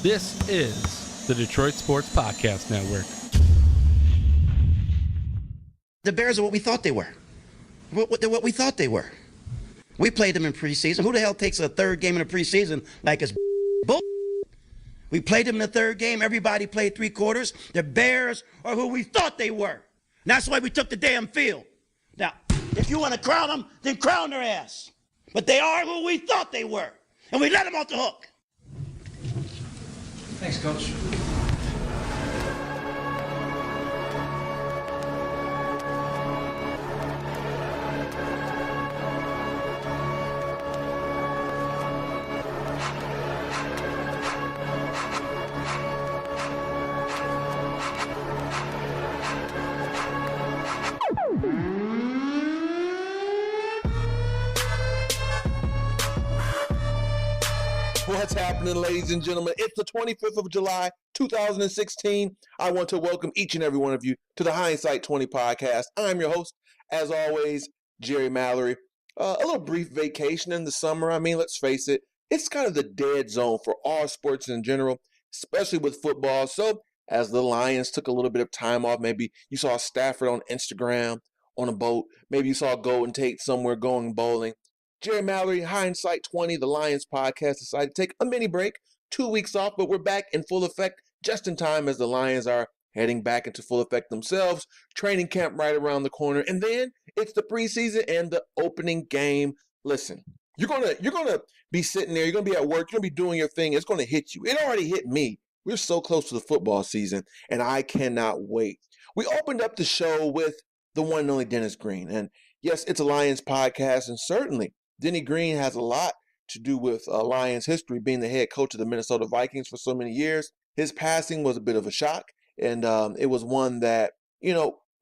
This is the Detroit Sports Podcast Network. The Bears are what we thought they were. They're what we thought they were. We played them in preseason. Who the hell takes a third game in the preseason like it's bull? We played them in the third game. Everybody played three quarters. The Bears are who we thought they were. And that's why we took the damn field. Now, if you want to crown them, then crown their ass. But they are who we thought they were. And we let them off the hook. Thanks, Coach. What's happening, ladies and gentlemen? It's the 25th of July, 2016. I want to welcome each and every one of you to the Hindsight 20 podcast. I'm your host, as always, Jerry Mallory. A little brief vacation in the summer. I mean, let's face it, it's kind of the dead zone for all sports in general, especially with football. So as the Lions took a little bit of time off, maybe you saw Stafford on Instagram on a boat. Maybe you saw Golden Tate somewhere going bowling. Jerry Mallory, Hindsight 20, the Lions podcast, decided to take a mini break, 2 weeks off, but we're back in full effect just in time as the Lions are heading back into full effect themselves. Training camp right around the corner, and then it's the preseason and the opening game. Listen, you're gonna be sitting there, you're gonna be at work, you're gonna be doing your thing. It's gonna hit you. It already hit me. We're so close to the football season, and I cannot wait. We opened up the show with the one and only Dennis Green, and yes, it's a Lions podcast, and certainly Denny Green has a lot to do with Lions history, being the head coach of the Minnesota Vikings for so many years. His passing was a bit of a shock, and it was one that,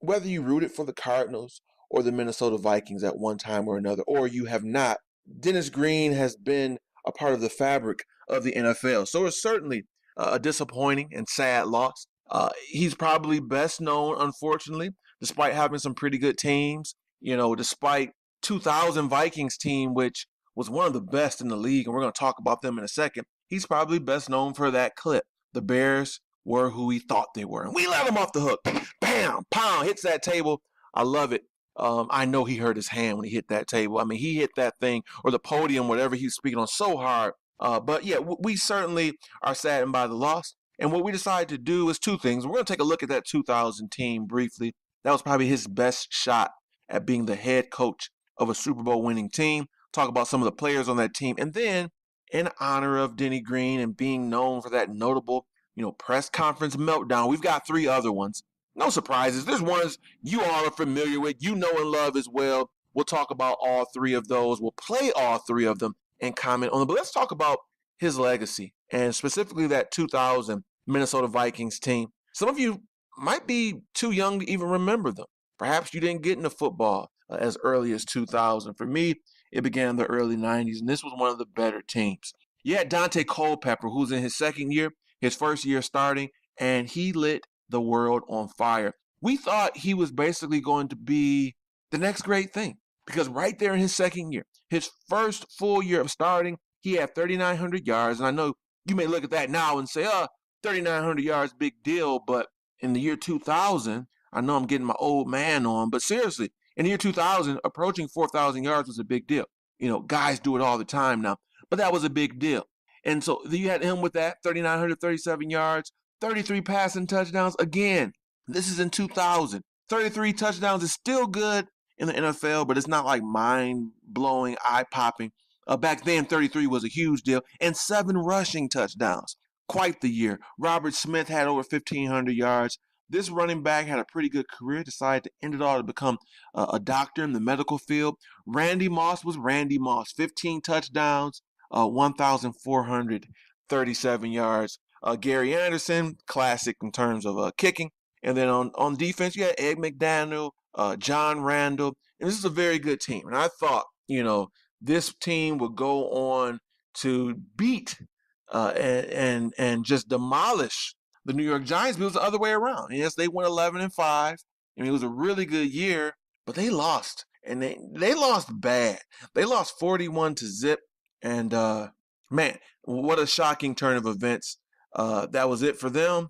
whether you rooted for the Cardinals or the Minnesota Vikings at one time or another, or you have not, Dennis Green has been a part of the fabric of the NFL. So it's certainly a disappointing and sad loss. He's probably best known, unfortunately, despite having some pretty good teams, despite 2000 Vikings team, which was one of the best in the league, and we're going to talk about them in a second. He's probably best known for that clip. The Bears were who we thought they were, and we let them off the hook. Bam, pound, hits that table. I love it. I know he hurt his hand when he hit that table. I mean, he hit that thing, or the podium, whatever he was speaking on, so hard. But yeah, we certainly are saddened by the loss. And what we decided to do is two things. We're going to take a look at that 2000 team briefly. That was probably his best shot at being the head coach of a Super Bowl winning team, talk about some of the players on that team, and then in honor of Denny Green and being known for that notable, press conference meltdown, we've got three other ones. No surprises. There's ones you all are familiar with, and love as well. We'll talk about all three of those. We'll play all three of them and comment on them. But let's talk about his legacy, and specifically that 2000 Minnesota Vikings team. Some of you might be too young to even remember them. Perhaps you didn't get into football as early as 2000. For me, it began in the early 90s, and this was one of the better teams. You had Dante Culpepper, who's in his second year, his first year starting, and he lit the world on fire. We thought he was basically going to be the next great thing, because right there in his second year, his first full year of starting, he had 3,900 yards, and I know you may look at that now and say, 3,900 yards, big deal, but in the year 2000, I know I'm getting my old man on, but seriously, in the year 2000, approaching 4,000 yards was a big deal. Guys do it all the time now, but that was a big deal. And so you had him with that, 3,937 yards, 33 passing touchdowns. Again, this is in 2000. 33 touchdowns is still good in the NFL, but it's not like mind-blowing, eye-popping. Back then, 33 was a huge deal, and 7 rushing touchdowns. Quite the year. Robert Smith had over 1,500 yards. This running back had a pretty good career, decided to end it all to become a doctor in the medical field. Randy Moss was Randy Moss, 15 touchdowns, 1,437 yards. Gary Anderson, classic in terms of kicking. And then on defense, you had Ed McDaniel, John Randall. And this is a very good team. And I thought, this team would go on to beat and just demolish the New York Giants, but it was the other way around. Yes, they went 11-5. I mean, it was a really good year, but they lost, and they lost bad. They lost 41-0, and man, what a shocking turn of events. That was it for them.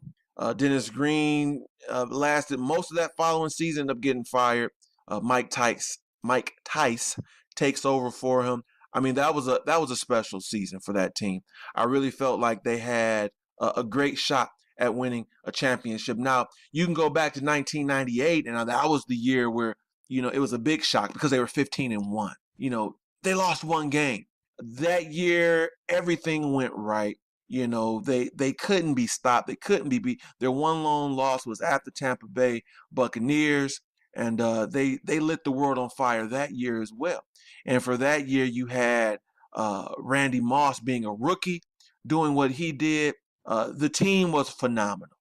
Dennis Green lasted most of that following season, ended up getting fired. Mike Tice takes over for him. I mean, that was a special season for that team. I really felt like they had a great shot at winning a championship. Now, you can go back to 1998, and that was the year where, it was a big shock because they were 15-1. They lost one game. That year, everything went right. They couldn't be stopped. They couldn't be beat. Their one lone loss was at the Tampa Bay Buccaneers, and they lit the world on fire that year as well. And for that year, you had Randy Moss being a rookie, doing what he did. The team was phenomenal.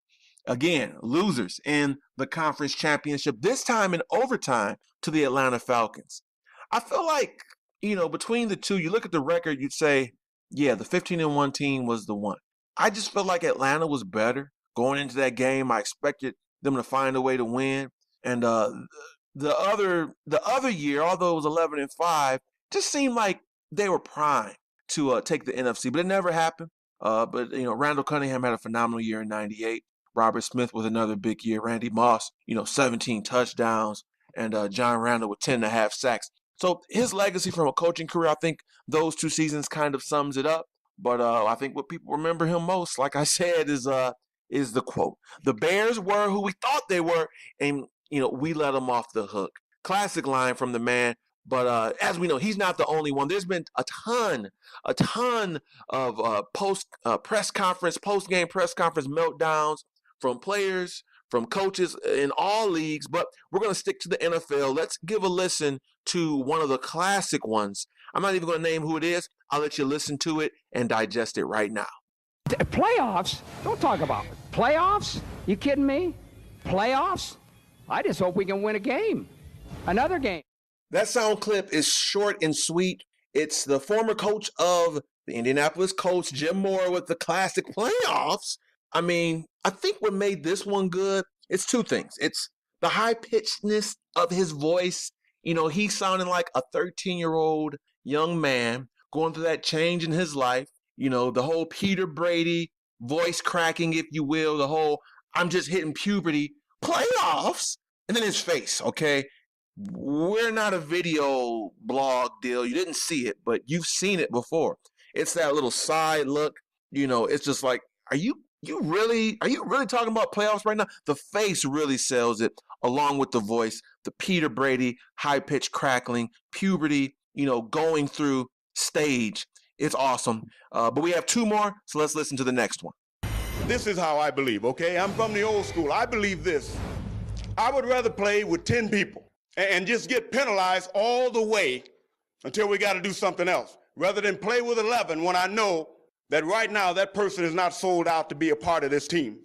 Again, losers in the conference championship, this time in overtime to the Atlanta Falcons. I feel like, between the two, you look at the record, you'd say, yeah, the 15-1 team was the one. I just felt like Atlanta was better going into that game. I expected them to find a way to win. And the other year, although it was 11-5, just seemed like they were primed to take the NFC, but it never happened. But Randall Cunningham had a phenomenal year in '98. Robert Smith with another big year. Randy Moss, 17 touchdowns, and John Randall with 10.5 sacks. So his legacy from a coaching career, I think those two seasons kind of sums it up. But I think what people remember him most, like I said, is the quote: "The Bears were who we thought they were, and we let them off the hook." Classic line from the man. But as we know, he's not the only one. There's been a ton of post-game press conference meltdowns from players, from coaches in all leagues. But we're going to stick to the NFL. Let's give a listen to one of the classic ones. I'm not even going to name who it is. I'll let you listen to it and digest it right now. Playoffs? Don't talk about it. Playoffs? You kidding me? Playoffs? I just hope we can win a game. Another game. That sound clip is short and sweet. It's the former coach of the Indianapolis Colts, Jim Mora, with the classic playoffs. I mean, I think what made this one good, it's two things. It's the high-pitchedness of his voice. He's sounding like a 13-year-old young man going through that change in his life. The whole Peter Brady voice cracking, if you will, the whole I'm just hitting puberty, playoffs, and then his face, okay? We're not a video blog deal. You didn't see it, but you've seen it before. It's that little side look. It's just like, are you really talking about playoffs right now? The face really sells it, along with the voice, the Peter Brady high-pitched crackling, puberty, going through stage. It's awesome. But we have two more, so let's listen to the next one. This is how I believe, okay? I'm from the old school. I believe this. I would rather play with 10 people and just get penalized all the way until we got to do something else, rather than play with 11 when I know that right now that person is not sold out to be a part of this team.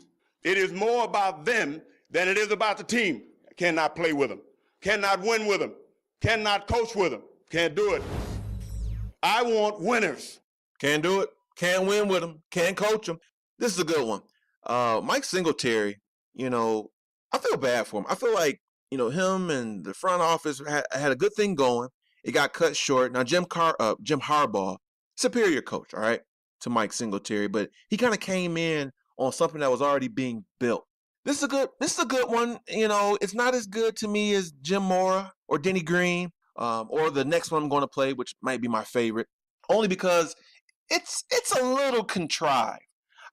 It is more about them than it is about the team. I cannot play with them, cannot win with them, cannot coach with them, can't do it. I want winners. Can't do it, can't win with them, can't coach them. This is a good one. Mike Singletary, I feel bad for him. I feel like, him and the front office had a good thing going. It got cut short. Now, Jim Harbaugh, superior coach, all right, to Mike Singletary, but he kind of came in on something that was already being built. This is a good one. It's not as good to me as Jim Mora or Denny Green, or the next one I'm going to play, which might be my favorite, only because it's a little contrived.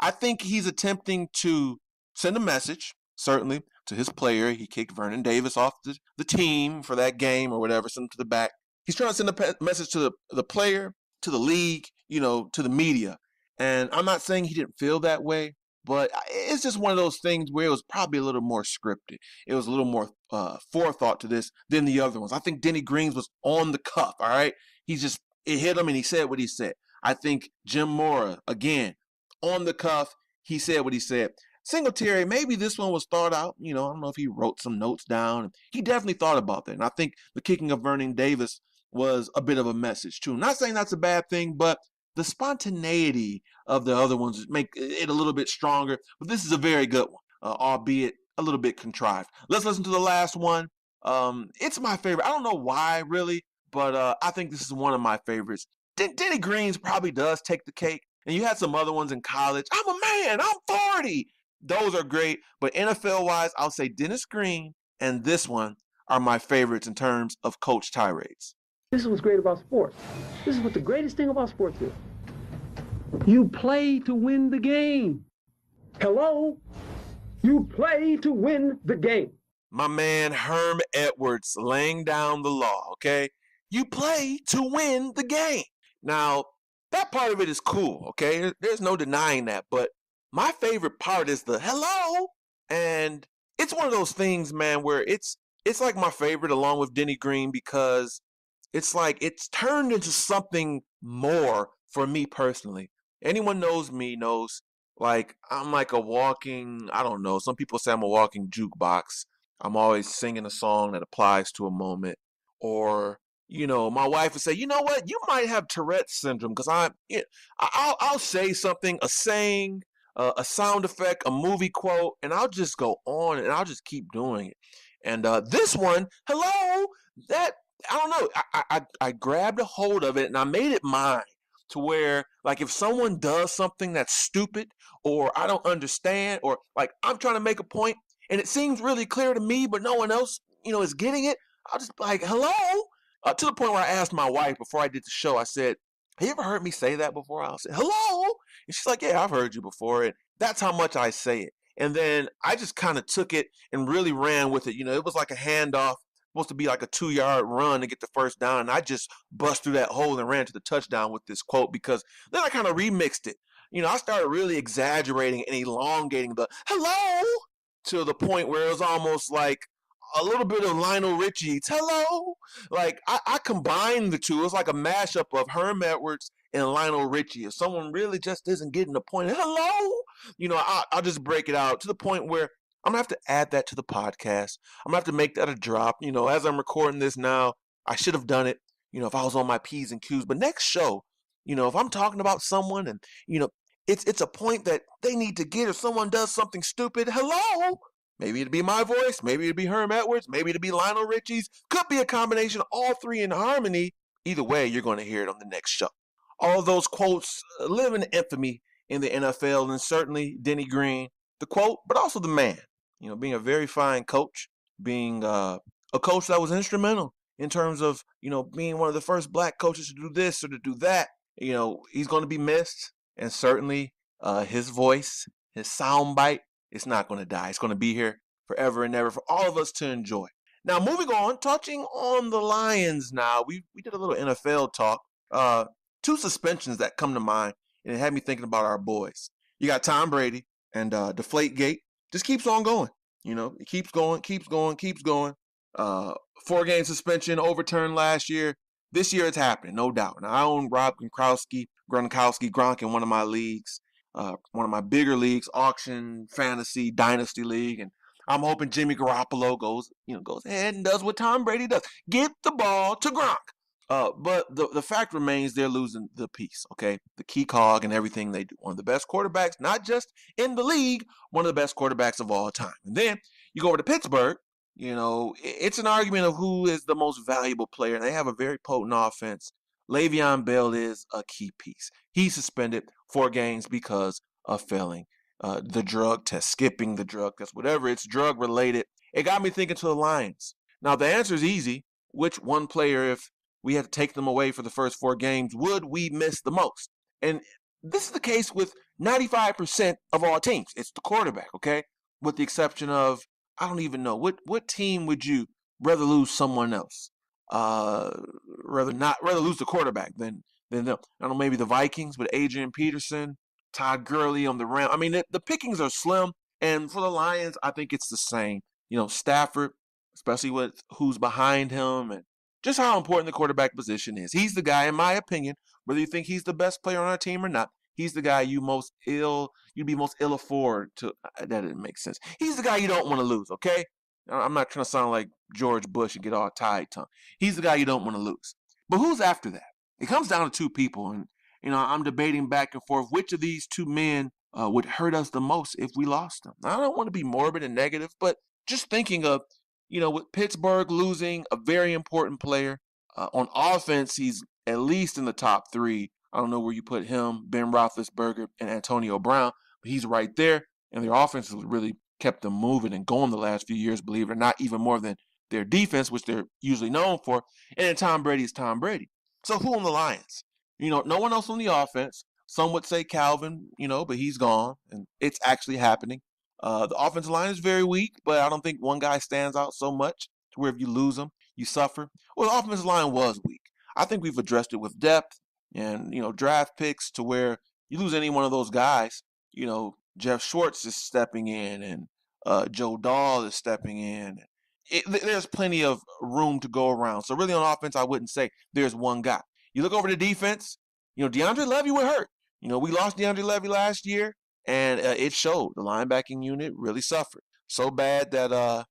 I think he's attempting to send a message, certainly, to his player. He kicked Vernon Davis off the team for that game or whatever, sent him to the back. He's trying to send a message to the player, to the league, to the media. And I'm not saying he didn't feel that way, but it's just one of those things where it was probably a little more scripted. It was a little more forethought to this than the other ones. I think Denny Green's was on the cuff, all right? It hit him and he said what he said. I think Jim Mora, again, on the cuff, he said what he said. Singletary, maybe this one was thought out. I don't know if he wrote some notes down. He definitely thought about that. And I think the kicking of Vernon Davis was a bit of a message, too. I'm not saying that's a bad thing, but the spontaneity of the other ones make it a little bit stronger. But this is a very good one, albeit a little bit contrived. Let's listen to the last one. It's my favorite. I don't know why, really, but I think this is one of my favorites. Denny Green's probably does take the cake. And you had some other ones in college. I'm a man. I'm 40. Those are great. But NFL-wise, I'll say Dennis Green and this one are my favorites in terms of coach tirades. This is what's great about sports. This is what the greatest thing about sports is. You play to win the game. Hello? You play to win the game. My man Herm Edwards laying down the law, okay? You play to win the game. Now, that part of it is cool, okay? There's no denying that. But my favorite part is the hello. And it's one of those things, man, where it's like my favorite along with Denny Green because it's like it's turned into something more for me personally. Anyone knows me knows like I'm like a walking, I don't know, some people say I'm a walking jukebox. I'm always singing a song that applies to a moment. Or, you know, my wife would say, you know what, you might have Tourette's syndrome because I'll say something, a saying, a sound effect, a movie quote, and I'll just go on and I'll just keep doing it. And this one, hello, that, I don't know, I grabbed a hold of it and I made it mine to where, like, if someone does something that's stupid or I don't understand or, like, I'm trying to make a point and it seems really clear to me but no one else, you know, is getting it, I'll just be like, hello? To the point where I asked my wife before I did the show, I said, have you ever heard me say that before? I said, hello? And she's like, yeah, I've heard you before. And that's how much I say it. And then I just kind of took it and really ran with it. You know, it was like a handoff, supposed to be like a 2-yard run to get the first down. And I just bust through that hole and ran to the touchdown with this quote because then I kind of remixed it. You know, I started really exaggerating and elongating the hello to the point where it was almost like a little bit of Lionel Richie's hello. Like I combined the two. It was like a mashup of Herm Edwards and Lionel Richie. If someone really just isn't getting the point, hello, you know, I'll just break it out to the point where I'm gonna have to add that to the podcast. I'm gonna have to make that a drop. You know, as I'm recording this now, I should have done it, you know, if I was on my P's and Q's. But next show, you know, if I'm talking about someone and, you know, it's a point that they need to get. If someone does something stupid, hello. Maybe it'd be my voice. Maybe it'd be Herm Edwards. Maybe it'd be Lionel Richie's. Could be a combination of all three in harmony. Either way, you're going to hear it on the next show. All of those quotes live in infamy in the NFL, and certainly Denny Green, the quote, but also the man. You know, being a very fine coach, being a coach that was instrumental in terms of, you know, being one of the first black coaches to do this or to do that. You know, he's going to be missed, and certainly his voice, his soundbite, it's not going to die. It's going to be here forever and ever for all of us to enjoy. Now, moving on, touching on the Lions now. We did a little NFL talk. Two suspensions that come to mind, and it had me thinking about our boys. You got Tom Brady, and Deflategate just keeps on going. You know, it keeps going. 4-game suspension overturned last year. This year it's happening, no doubt. Now, I own Rob Gronkowski, Gronk in one of my leagues. One of my bigger leagues, auction, fantasy, dynasty league, and I'm hoping Jimmy Garoppolo goes ahead and does what Tom Brady does. Get the ball to Gronk. But the fact remains they're losing the piece, okay? The key cog and everything they do. One of the best quarterbacks, not just in the league, one of the best quarterbacks of all time. And then you go over to Pittsburgh, you know, it's an argument of who is the most valuable player, and they have a very potent offense. Le'Veon Bell is a key piece. He's suspended 4 games because of failing the drug test, skipping the drug test, whatever. It's drug related. It got me thinking to the Lions. Now, the answer is easy. Which one player, if we had to take them away for the first 4 games, would we miss the most? And this is the case with 95% of all teams. It's the quarterback, okay? With the exception of, I don't even know. What team would you rather lose someone else? Rather lose the quarterback than them. I don't know, maybe the Vikings with Adrian Peterson, Todd Gurley on the Rams. I mean, the pickings are slim, and for the Lions, I think it's the same. You know, Stafford, especially with who's behind him and just how important the quarterback position is. He's the guy, in my opinion, whether you think he's the best player on our team or not, he's the guy you'd be most ill afford to. That didn't make sense. He's the guy you don't want to lose, okay? I'm not trying to sound like George Bush and get all tied tongue. He's the guy you don't want to lose. But who's after that? It comes down to 2 people, and you know I'm debating back and forth which of these 2 men would hurt us the most if we lost them. Now, I don't want to be morbid and negative, but just thinking of, you know, with Pittsburgh losing a very important player on offense, he's at least in the top 3. I don't know where you put him, Ben Roethlisberger, and Antonio Brown, but he's right there. And their offense has really kept them moving and going the last few years, believe it or not, even more than their defense, which they're usually known for. And then Tom Brady is Tom Brady. So who on the Lions? No one else on the offense. Some would say Calvin, but he's gone, and it's actually happening. The offensive line is very weak, but I don't think one guy stands out so much to where if you lose them, you suffer. Well, the offensive line was weak. I think we've addressed it with depth and, draft picks to where you lose any one of those guys. Jeff Schwartz is stepping in, and Joe Dahl is stepping in. There's plenty of room to go around. So really on offense, I wouldn't say there's one guy. You look over the defense, DeAndre Levy was hurt. We lost DeAndre Levy last year, and it showed. The linebacking unit really suffered. So bad that,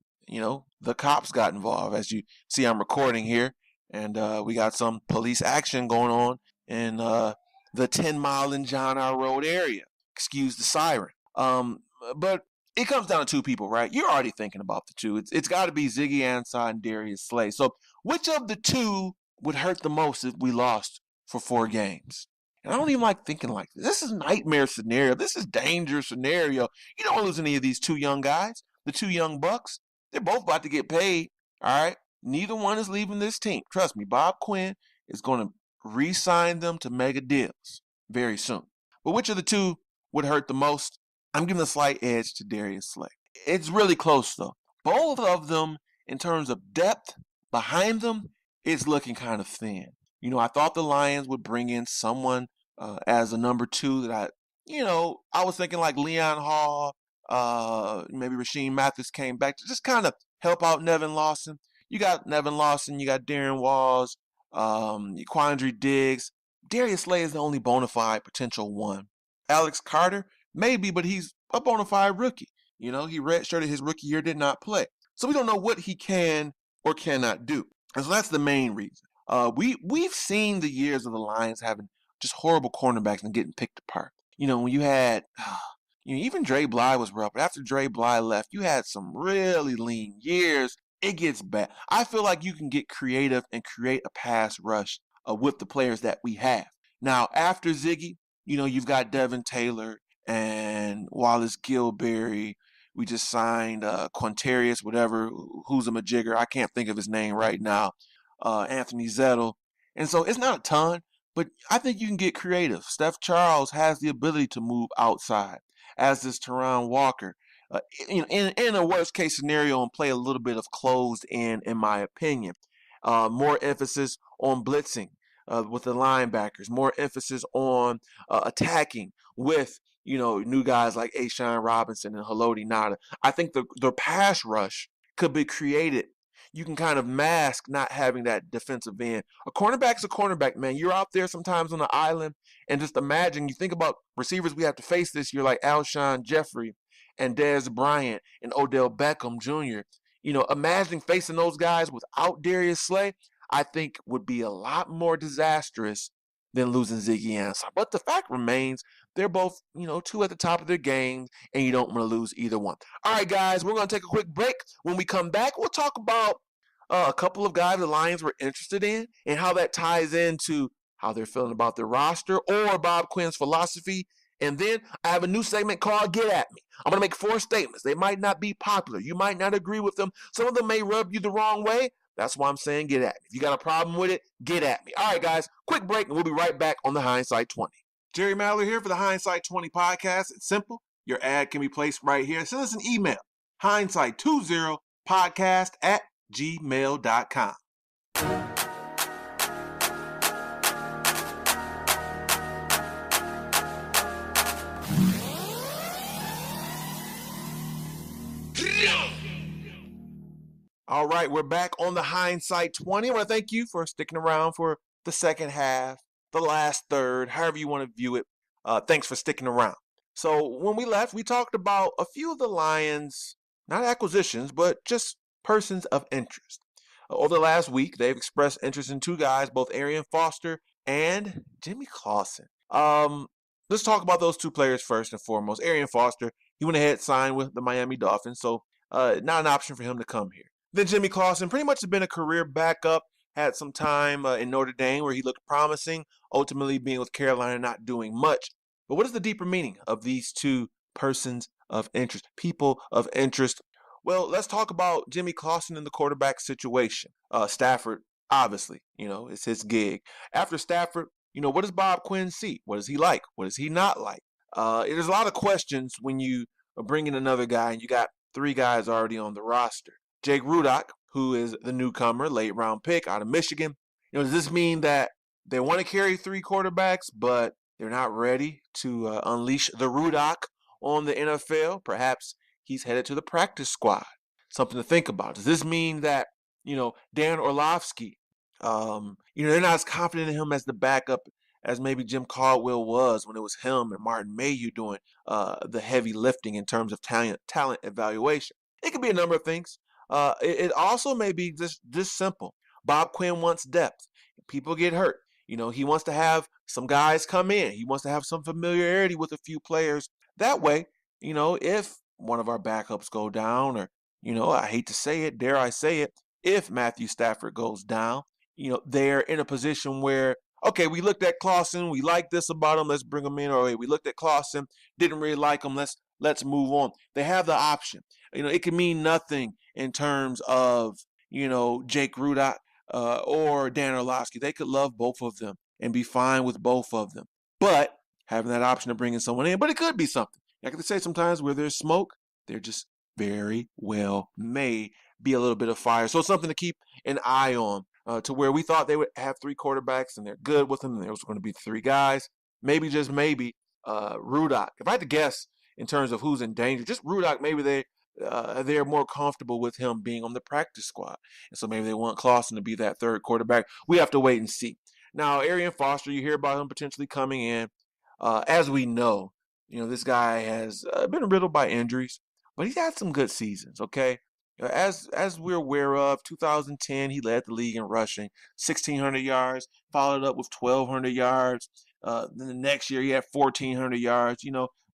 the cops got involved. As you see, I'm recording here, and we got some police action going on in the 10 Mile and John R. Road area. Excuse the siren. But it comes down to two people, right? You're already thinking about the two. It's got to be Ziggy Ansah and Darius Slay. So which of the two would hurt the most if we lost for 4 games? And I don't even like thinking like this. This is nightmare scenario. This is dangerous scenario. You don't lose any of these 2 young guys, the 2 young bucks. They're both about to get paid, all right? Neither one is leaving this team. Trust me, Bob Quinn is going to re-sign them to mega deals very soon. But which of the two would hurt the most? I'm giving a slight edge to Darius Slay. It's really close, though. Both of them, in terms of depth behind them, it's looking kind of thin. I thought the Lions would bring in someone as a number 2 that I was thinking like Leon Hall, maybe Rasheem Mathis came back to just kind of help out Nevin Lawson. You got Nevin Lawson, you got Darren Walls, Quandre Diggs. Darius Slay is the only bona fide potential one. Alex Carter, maybe, but he's a bona fide rookie. He redshirted his rookie year, did not play. So we don't know what he can or cannot do. And so that's the main reason. We've seen the years of the Lions having just horrible cornerbacks and getting picked apart. When you had, even Dre Bly was rough, but after Dre Bly left, you had some really lean years. It gets bad. I feel like you can get creative and create a pass rush with the players that we have. Now, after Ziggy, you've got Devin Taylor and Wallace Gilberry. We just signed Quintarius, whatever, who's a majigger. I can't think of his name right now. Anthony Zettel. And so it's not a ton, but I think you can get creative. Steph Charles has the ability to move outside, as does Teron Walker. In a worst case scenario, and play a little bit of closed in my opinion. More emphasis on blitzing with the linebackers. More emphasis on attacking with new guys like Ashawn Robinson and Haloti Ngata. I think the pass rush could be created. You can kind of mask not having that defensive end. A cornerback's a cornerback, man. You're out there sometimes on the island, and just imagine, you think about receivers we have to face this year, like Alshon Jeffrey and Dez Bryant and Odell Beckham Jr. Imagining facing those guys without Darius Slay, I think would be a lot more disastrous than losing Ziggy Ansah. But the fact remains, they're both, 2 at the top of their game, and you don't want to lose either one. All right, guys, we're going to take a quick break. When we come back, we'll talk about a couple of guys the Lions were interested in and how that ties into how they're feeling about their roster or Bob Quinn's philosophy. And then I have a new segment called Get At Me. I'm going to make 4 statements. They might not be popular. You might not agree with them. Some of them may rub you the wrong way. That's why I'm saying get at me. If you got a problem with it, get at me. All right, guys, quick break, and we'll be right back on the Hindsight 20. Jerry Mallory here for the Hindsight 20 podcast. It's simple. Your ad can be placed right here. Send us an email, hindsight20podcast@gmail.com. All right, we're back on the Hindsight 20. I want to thank you for sticking around for the second half, the last third, however you want to view it. Thanks for sticking around. So when we left, we talked about a few of the Lions, not acquisitions, but just persons of interest. Over the last week, they've expressed interest in 2 guys, both Arian Foster and Jimmy Clausen. Let's talk about those 2 players first and foremost. Arian Foster, he went ahead and signed with the Miami Dolphins, so not an option for him to come here. Then Jimmy Clausen pretty much has been a career backup had some time in Notre Dame where he looked promising, ultimately being with Carolina, not doing much. But what is the deeper meaning of these two persons of interest, people of interest? Well, let's talk about Jimmy Clausen in the quarterback situation. Stafford, obviously, it's his gig. After Stafford, what does Bob Quinn see? What is he like? What is he not like? There's a lot of questions when you bring in another guy and you got three guys already on the roster. Jake Rudock, who is the newcomer, late round pick out of Michigan. Does this mean that they want to carry three quarterbacks, but they're not ready to unleash the Rudock on the NFL? Perhaps he's headed to the practice squad. Something to think about. Does this mean that, Dan Orlovsky, they're not as confident in him as the backup as maybe Jim Caldwell was when it was him and Martin Mayhew doing the heavy lifting in terms of talent evaluation? It could be a number of things. It also may be just this simple. Bob Quinn wants depth. People get hurt. He wants to have some guys come in. He wants to have some familiarity with a few players. That way, if one of our backups go down or, I hate to say it, dare I say it, if Matthew Stafford goes down, they're in a position where, okay, we looked at Clausen, we like this about him, let's bring him in. Or hey, we looked at Clausen, didn't really like him, let's move on. They have the option. It can mean nothing in terms of, Jake Rudock or Dan Orlovsky. They could love both of them and be fine with both of them. But having that option of bringing someone in, but it could be something. Like I say, sometimes where there's smoke, there just very well may be a little bit of fire. So it's something to keep an eye on. To where we thought they would have three quarterbacks and they're good with them, and there was going to be three guys. Maybe, just maybe, Rudock. If I had to guess in terms of who's in danger, just Rudock, maybe they're more comfortable with him being on the practice squad. And so maybe they want Clausen to be that third quarterback. We have to wait and see. Now, Arian Foster, you hear about him potentially coming in. As we know, this guy has been riddled by injuries, but he's had some good seasons, okay? As we're aware of, 2010, he led the league in rushing, 1,600 yards, followed up with 1,200 yards. Then the next year, he had 1,400 yards,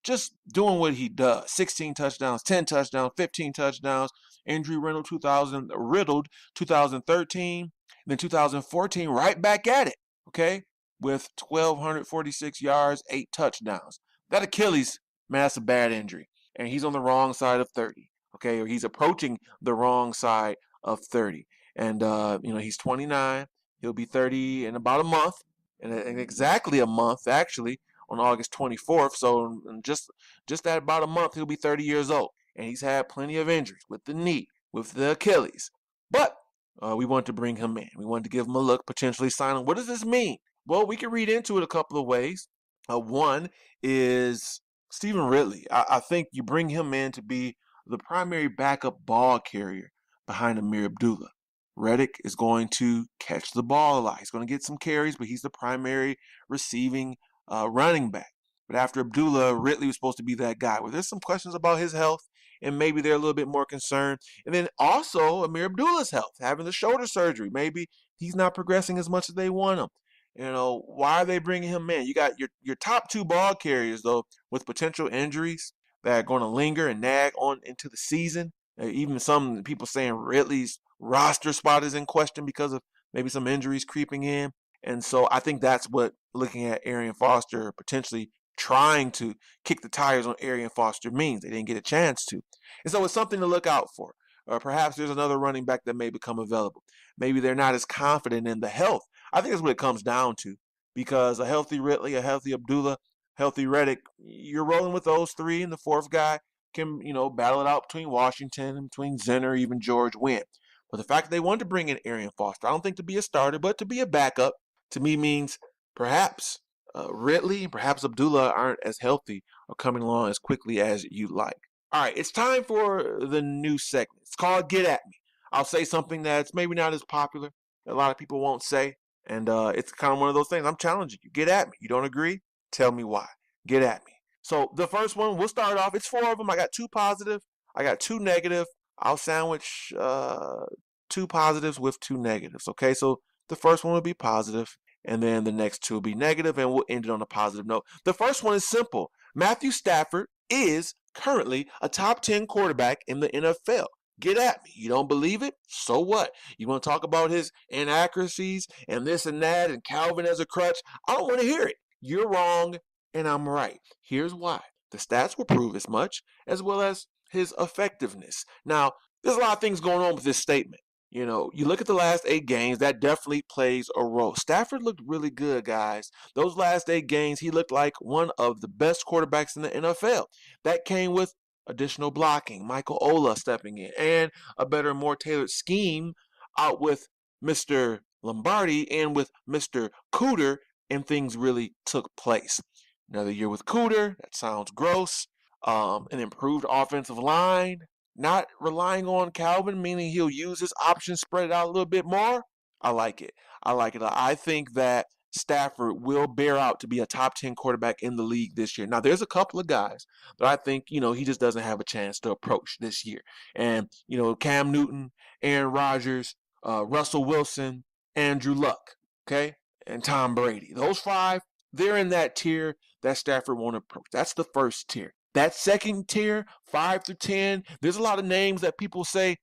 just doing what he does. 16 touchdowns, 10 touchdowns, 15 touchdowns. Injury riddled 2013, then 2014, right back at it, okay, with 1,246 yards, 8 touchdowns. That Achilles, man, that's a bad injury. And he's on the wrong side of 30. Okay, or he's approaching the wrong side of 30. And, he's 29. He'll be 30 in about a month, and exactly a month, actually, on August 24th. So just at about a month, he'll be 30 years old. And he's had plenty of injuries with the knee, with the Achilles. But we want to bring him in. We want to give him a look, potentially sign him. What does this mean? Well, we can read into it a couple of ways. One is Stephen Ridley. I think you bring him in to be the primary backup ball carrier behind Amir Abdullah. Reddick is going to catch the ball a lot. He's going to get some carries, but he's the primary receiving running back. But after Abdullah, Ridley was supposed to be that guy. Well, there's some questions about his health, and maybe they're a little bit more concerned. And then also Amir Abdullah's health, having the shoulder surgery. Maybe he's not progressing as much as they want him. Why are they bringing him in? You got your top two ball carriers, though, with potential injuries that are going to linger and nag on into the season. Even some people saying Ridley's roster spot is in question because of maybe some injuries creeping in. And so I think that's what looking at Arian Foster potentially trying to kick the tires on Arian Foster means. They didn't get a chance to. And so it's something to look out for. Or perhaps there's another running back that may become available. Maybe they're not as confident in the health. I think that's what it comes down to, because a healthy Ridley, a healthy Abdullah, healthy Reddick, you're rolling with those three, and the fourth guy can, battle it out between Washington and between Zenner, even George Wendt. But the fact that they wanted to bring in Arian Foster, I don't think to be a starter, but to be a backup, to me means perhaps Ridley and perhaps Abdullah aren't as healthy or coming along as quickly as you'd like. All right, it's time for the new segment. It's called Get At Me. I'll say something that's maybe not as popular, that a lot of people won't say, and it's kind of one of those things. I'm challenging you. Get at me. You don't agree? Tell me why. Get at me. So the first one, we'll start off. It's 4 of them. I got 2 positive. I got 2 negative. I'll sandwich 2 positives with 2 negatives. Okay, so the first one will be positive, and then the next 2 will be negative, and we'll end it on a positive note. The first one is simple. Matthew Stafford is currently a top 10 quarterback in the NFL. Get at me. You don't believe it? So what? You want to talk about his inaccuracies and this and that and Calvin as a crutch? I don't want to hear it. You're wrong and I'm right. Here's why. The stats will prove as much, as well as his effectiveness. Now, there's a lot of things going on with this statement. You know, you look at the last 8 games, that definitely plays a role. Stafford looked really good, guys. Those last 8 games, he looked like one of the best quarterbacks in the NFL. That came with additional blocking, Michael Ola stepping in, and a better, more tailored scheme out with Mr. Lombardi and with Mr. Cooter, and things really took place. Another year with Cooter, that sounds gross. An improved offensive line, not relying on Calvin, meaning he'll use his options, spread it out a little bit more. I like it. I think that Stafford will bear out to be a top 10 quarterback in the league this year. Now, there's a couple of guys that I think, he just doesn't have a chance to approach this year. And, Cam Newton, Aaron Rodgers, Russell Wilson, Andrew Luck, okay, and Tom Brady. Those 5, they're in that tier that Stafford won't approach. That's the first tier. That second tier, 5 through 10, there's a lot of names that people say,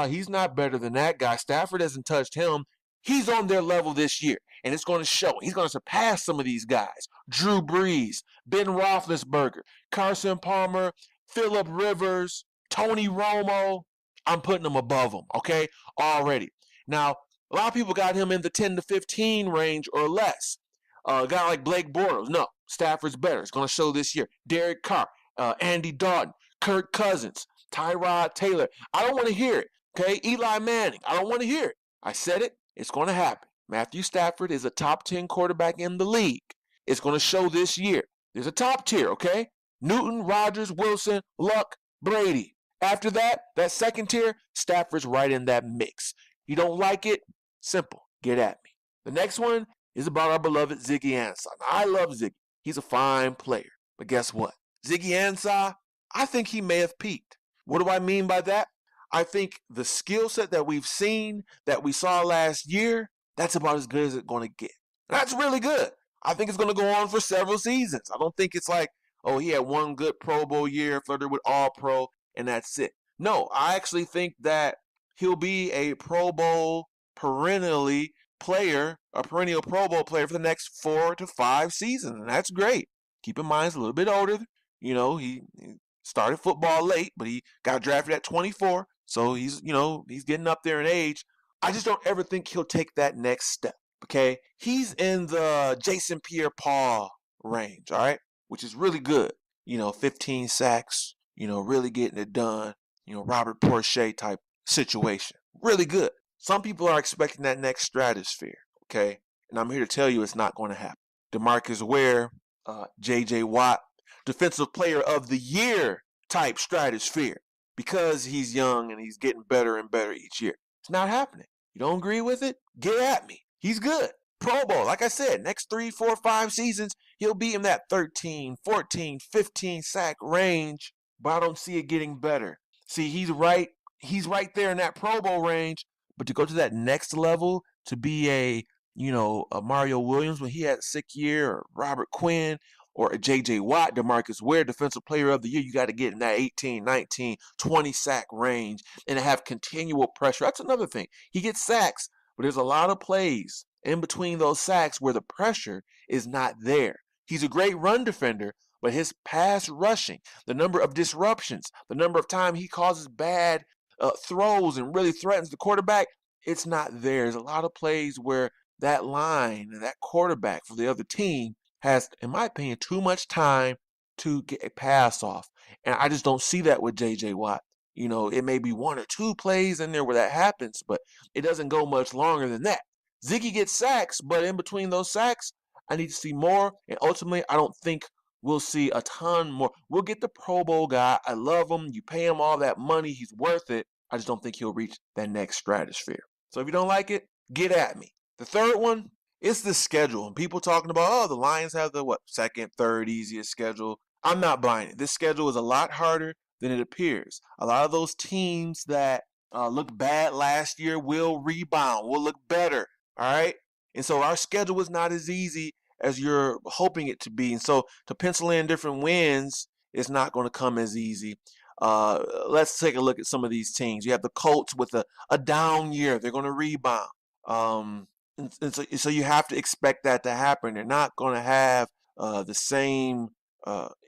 he's not better than that guy. Stafford hasn't touched him. He's on their level this year, and it's going to show. He's going to surpass some of these guys. Drew Brees, Ben Roethlisberger, Carson Palmer, Phillip Rivers, Tony Romo. I'm putting him above him, okay, already. Now, a lot of people got him in the 10 to 15 range or less. A guy like Blake Bortles, no, Stafford's better. It's going to show this year. Derek Carr, Andy Dalton, Kirk Cousins, Tyrod Taylor. I don't want to hear it, okay? Eli Manning, I don't want to hear it. I said it. It's going to happen. Matthew Stafford is a top 10 quarterback in the league. It's going to show this year. There's a top tier, okay? Newton, Rodgers, Wilson, Luck, Brady. After that, that second tier, Stafford's right in that mix. You don't like it? Simple. Get at me. The next one is about our beloved Ziggy Ansah. I love Ziggy. He's a fine player. But guess what? Ziggy Ansah, I think he may have peaked. What do I mean by that? I think the skill set that we've seen, that we saw last year, that's about as good as it's going to get. That's really good. I think it's going to go on for several seasons. I don't think it's like, oh, he had one good Pro Bowl year, flirted with All-Pro, and that's it. No, I actually think that he'll be a Pro Bowl perennial Pro Bowl player for the next 4 to 5 seasons, and that's great. Keep in mind, he's a little bit older. He started football late, but he got drafted at 24. So he's getting up there in age. I just don't ever think he'll take that next step, okay? He's in the Jason Pierre-Paul range, all right, which is really good. 15 sacks, really getting it done, Robert Porsche type situation. Really good. Some people are expecting that next stratosphere, okay? And I'm here to tell you it's not going to happen. DeMarcus Ware, J.J. Watt, Defensive Player of the Year type stratosphere. Because he's young and he's getting better and better each year. It's not happening. You don't agree with it? Get at me. He's good. Pro Bowl, like I said, next 3, 4, 5 seasons, he'll be in that 13, 14, 15 sack range, but I don't see it getting better. See, he's right there in that Pro Bowl range, but to go to that next level, to be a Mario Williams when he had a sick year, or Robert Quinn, or a J.J. Watt, DeMarcus Ware, Defensive Player of the Year, you got to get in that 18, 19, 20 sack range and have continual pressure. That's another thing. He gets sacks, but there's a lot of plays in between those sacks where the pressure is not there. He's a great run defender, but his pass rushing, the number of disruptions, the number of time he causes bad throws and really threatens the quarterback, it's not there. There's a lot of plays where that line and that quarterback for the other team has, in my opinion, too much time to get a pass off. And I just don't see that with J.J. Watt. It may be 1 or 2 plays in there where that happens, but it doesn't go much longer than that. Ziggy gets sacks, but in between those sacks, I need to see more. And ultimately, I don't think we'll see a ton more. We'll get the Pro Bowl guy. I love him. You pay him all that money. He's worth it. I just don't think he'll reach that next stratosphere. So if you don't like it, get at me. The third one, it's the schedule. And people talking about, the Lions have the, second, third easiest schedule. I'm not buying it. This schedule is a lot harder than it appears. A lot of those teams that looked bad last year will rebound, will look better, all right? And so our schedule is not as easy as you're hoping it to be. And so to pencil in different wins is not going to come as easy. Let's take a look at some of these teams. You have the Colts with a down year. They're going to rebound. So you have to expect that to happen. They're not going to have the same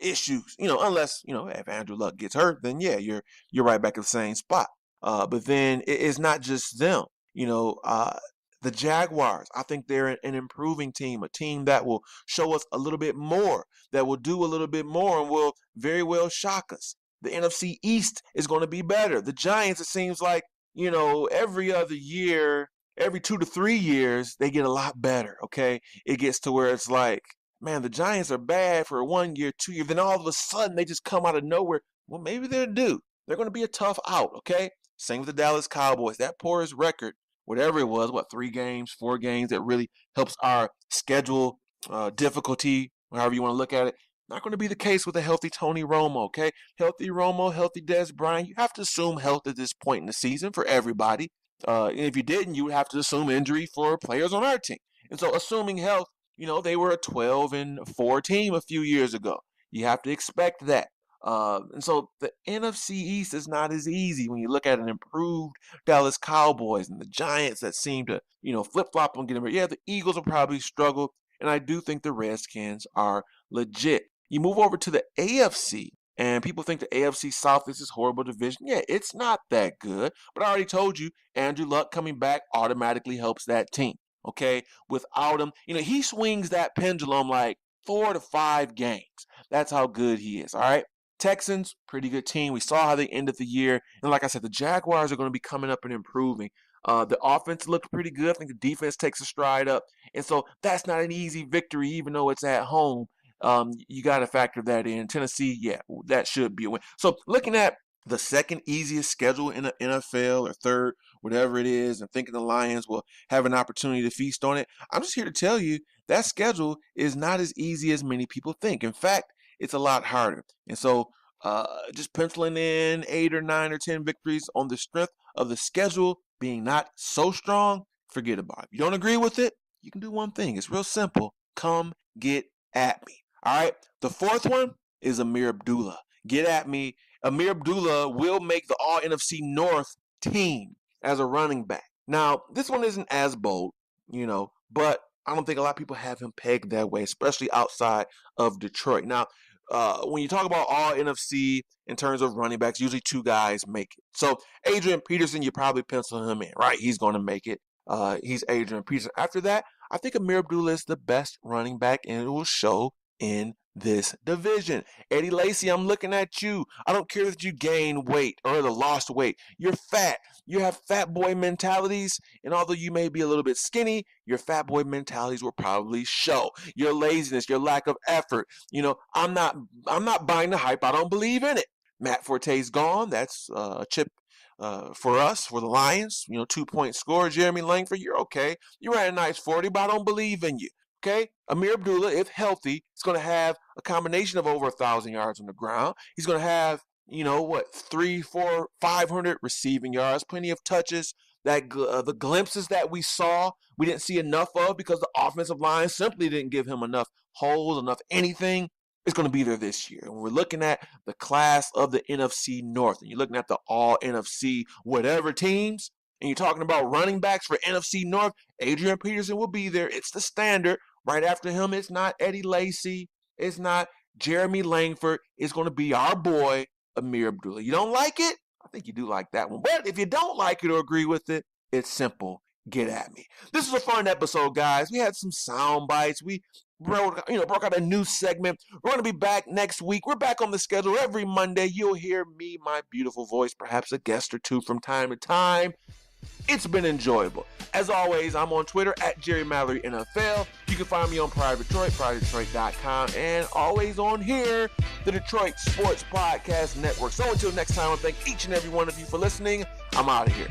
issues, unless, if Andrew Luck gets hurt, then yeah, you're right back at the same spot. But then it's not just them. The Jaguars, I think they're an improving team, a team that will show us a little bit more, that will do a little bit more and will very well shock us. The NFC East is going to be better. The Giants, it seems like, every other year, every 2 to 3 years, they get a lot better, okay? It gets to where it's like, man, the Giants are bad for 1 year, 2 years. Then all of a sudden, they just come out of nowhere. Well, maybe they're due. They're going to be a tough out, okay? Same with the Dallas Cowboys. That poorest record, whatever it was, 3 games, 4 games, that really helps our schedule difficulty, however you want to look at it. Not going to be the case with a healthy Tony Romo, okay? Healthy Romo, healthy Dez Bryant. You have to assume health at this point in the season for everybody. And if you didn't, you would have to assume injury for players on our team. And so assuming health, they were a 12-4 team a few years ago. You have to expect that. And so the NFC East is not as easy when you look at an improved Dallas Cowboys and the Giants that seem to, flip-flop on getting ready. Yeah, the Eagles will probably struggle, and I do think the Redskins are legit. You move over to the AFC, and people think the AFC South is this horrible division. Yeah, it's not that good, but I already told you, Andrew Luck coming back automatically helps that team, okay? Without him, he swings that pendulum like 4 to 5 games. That's how good he is, all right? Texans, pretty good team. We saw how they ended the year. And like I said, the Jaguars are going to be coming up and improving. The offense looked pretty good. I think the defense takes a stride up. And so that's not an easy victory, even though it's at home. You got to factor that in. Tennessee, yeah, that should be a win. So looking at the second easiest schedule in the NFL, or third, whatever it is, and thinking the Lions will have an opportunity to feast on it, I'm just here to tell you that schedule is not as easy as many people think. In fact, it's a lot harder. And so just penciling in 8 or 9 or 10 victories on the strength of the schedule being not so strong, forget about it. If you don't agree with it, you can do one thing. It's real simple. Come get at me. All right? The fourth one is Amir Abdullah. Get at me. Amir Abdullah will make the All-NFC North team as a running back. Now, this one isn't as bold, but I don't think a lot of people have him pegged that way, especially outside of Detroit. Now, when you talk about all NFC in terms of running backs, usually 2 guys make it. So Adrian Peterson, you probably pencil him in, right? He's going to make it. He's Adrian Peterson. After that, I think Amir Abdullah is the best running back, and it will show in this division. Eddie Lacy, I'm looking at you. I don't care that you gain weight or lost weight. You're fat. You have fat boy mentalities, and although you may be a little bit skinny, your fat boy mentalities will probably show. Your laziness, your lack of effort. I'm not buying the hype. I don't believe in it. Matt Forte's gone. That's a chip for us, for the Lions. 2-point score. Jeremy Langford, you're okay. You ran a nice 40, but I don't believe in you. Okay, Amir Abdullah, if healthy, is going to have a combination of over 1,000 yards on the ground. He's going to have, 300, 400, 500 receiving yards, plenty of touches. That the glimpses that we saw, we didn't see enough of because the offensive line simply didn't give him enough holes, enough anything. It's going to be there this year. And we're looking at the class of the NFC North, and you're looking at the all NFC whatever teams, and you're talking about running backs for NFC North. Adrian Peterson will be there. It's the standard. Right after him, it's not Eddie Lacy. It's not Jeremy Langford. It's going to be our boy, Amir Abdullah. You don't like it? I think you do like that one. But if you don't like it or agree with it, it's simple. Get at me. This was a fun episode, guys. We had some sound bites. We broke out a new segment. We're going to be back next week. We're back on the schedule every Monday. You'll hear me, my beautiful voice, perhaps a guest or two from time to time. It's been enjoyable. As always, I'm on Twitter at Jerry Mallory NFL. You can find me on Pride Detroit, PrideDetroit.com, and always on here, the Detroit Sports Podcast Network. So until next time, I thank each and every one of you for listening. I'm out of here.